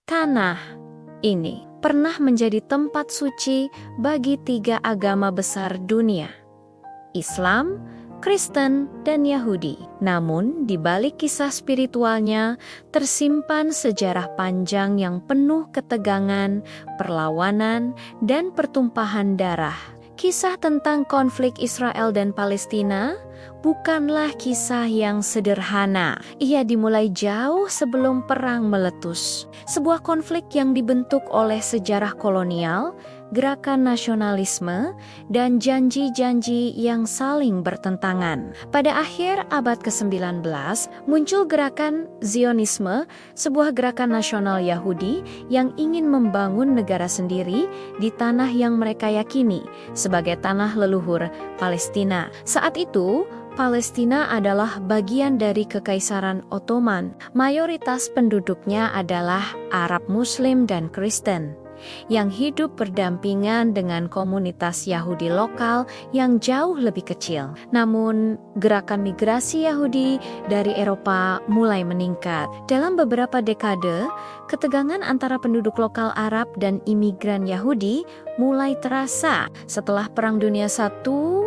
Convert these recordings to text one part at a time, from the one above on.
Tanah ini pernah menjadi tempat suci bagi tiga agama besar dunia: Islam, Kristen, dan Yahudi. Namun, di balik kisah spiritualnya tersimpan sejarah panjang yang penuh ketegangan, perlawanan, dan pertumpahan darah. Kisah tentang konflik Israel dan Palestina bukanlah kisah yang sederhana. Ia dimulai jauh sebelum perang meletus. Sebuah konflik yang dibentuk oleh sejarah kolonial, gerakan nasionalisme, dan janji-janji yang saling bertentangan. Pada akhir abad ke-19, muncul gerakan Zionisme, sebuah gerakan nasional Yahudi yang ingin membangun negara sendiri di tanah yang mereka yakini sebagai tanah leluhur Palestina. Saat itu, Palestina adalah bagian dari Kekaisaran Ottoman. Mayoritas penduduknya adalah Arab Muslim dan Kristen yang hidup berdampingan dengan komunitas Yahudi lokal yang jauh lebih kecil. Namun, gerakan migrasi Yahudi dari Eropa mulai meningkat. Dalam beberapa dekade, ketegangan antara penduduk lokal Arab dan imigran Yahudi mulai terasa. Setelah Perang Dunia I,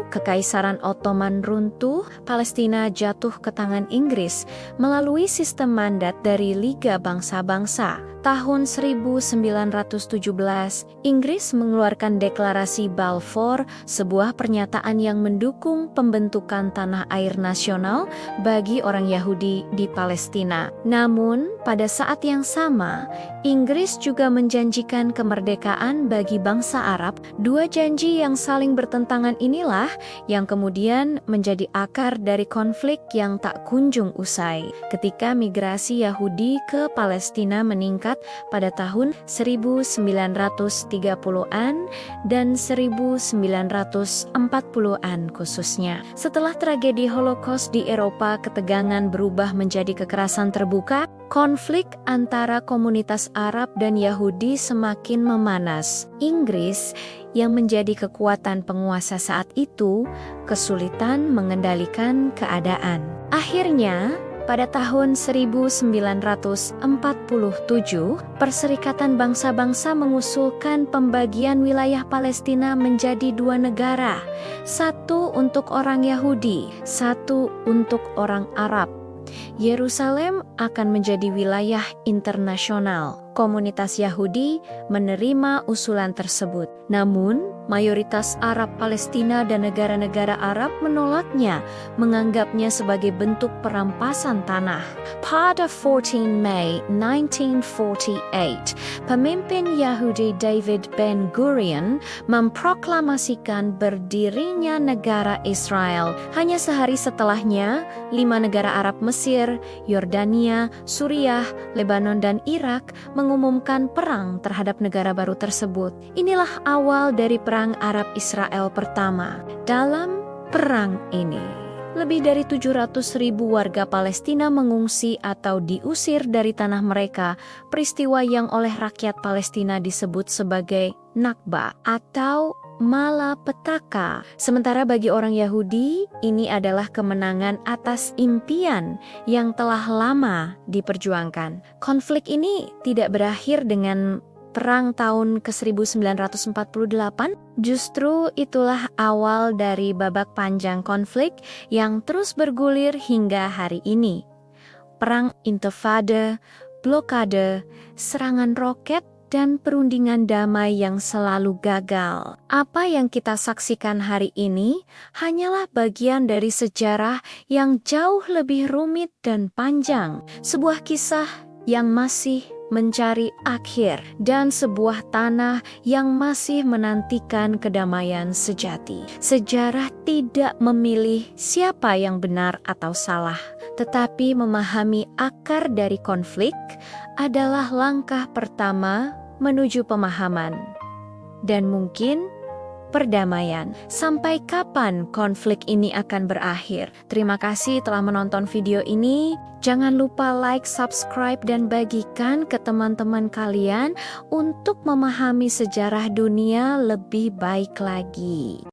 Kekaisaran Ottoman runtuh, Palestina jatuh ke tangan Inggris melalui sistem mandat dari Liga Bangsa-Bangsa. Tahun 1917, Inggris mengeluarkan Deklarasi Balfour, sebuah pernyataan yang mendukung pembentukan tanah air nasional bagi orang Yahudi di Palestina. Namun, pada saat yang sama, Inggris juga menjanjikan kemerdekaan bagi bangsa Arab. Dua janji yang saling bertentangan inilah yang kemudian menjadi akar dari konflik yang tak kunjung usai. Ketika migrasi Yahudi ke Palestina meningkat pada tahun 1930-an dan 1940-an khususnya. Setelah tragedi Holocaust di Eropa, ketegangan berubah menjadi kekerasan terbuka. Konflik antara komunitas Arab dan Yahudi semakin memanas. Inggris yang menjadi kekuatan penguasa saat itu kesulitan mengendalikan keadaan. Akhirnya, pada tahun 1947, Perserikatan Bangsa-Bangsa mengusulkan pembagian wilayah Palestina menjadi dua negara, satu untuk orang Yahudi, satu untuk orang Arab. Yerusalem akan menjadi wilayah internasional. Komunitas Yahudi menerima usulan tersebut. Namun, mayoritas Arab Palestina dan negara-negara Arab menolaknya, menganggapnya sebagai bentuk perampasan tanah. Pada 14 Mei 1948, pemimpin Yahudi David Ben-Gurion memproklamasikan berdirinya negara Israel. Hanya sehari setelahnya, 5 negara Arab Mesir, Yordania, Suriah, Lebanon, dan Irak mengumumkan perang terhadap negara baru tersebut. Inilah awal dari Perang Arab-Israel pertama. Dalam perang ini, lebih dari 700.000 warga Palestina mengungsi atau diusir dari tanah mereka, peristiwa yang oleh rakyat Palestina disebut sebagai Nakba atau malapetaka. Sementara bagi orang Yahudi, ini adalah kemenangan atas impian yang telah lama diperjuangkan. Konflik ini tidak berakhir dengan perang tahun ke-1948, justru itulah awal dari babak panjang konflik yang terus bergulir hingga hari ini. Perang Intifada, blokade, serangan roket, dan perundingan damai yang selalu gagal. Apa yang kita saksikan hari ini hanyalah bagian dari sejarah yang jauh lebih rumit dan panjang. Sebuah kisah yang masih mencari akhir dan sebuah tanah yang masih menantikan kedamaian sejati. Sejarah tidak memilih siapa yang benar atau salah, tetapi memahami akar dari konflik adalah langkah pertama menuju pemahaman dan mungkin perdamaian. Sampai kapan konflik ini akan berakhir? Terima kasih telah menonton video ini. Jangan lupa like, subscribe, dan bagikan ke teman-teman kalian untuk memahami sejarah dunia lebih baik lagi.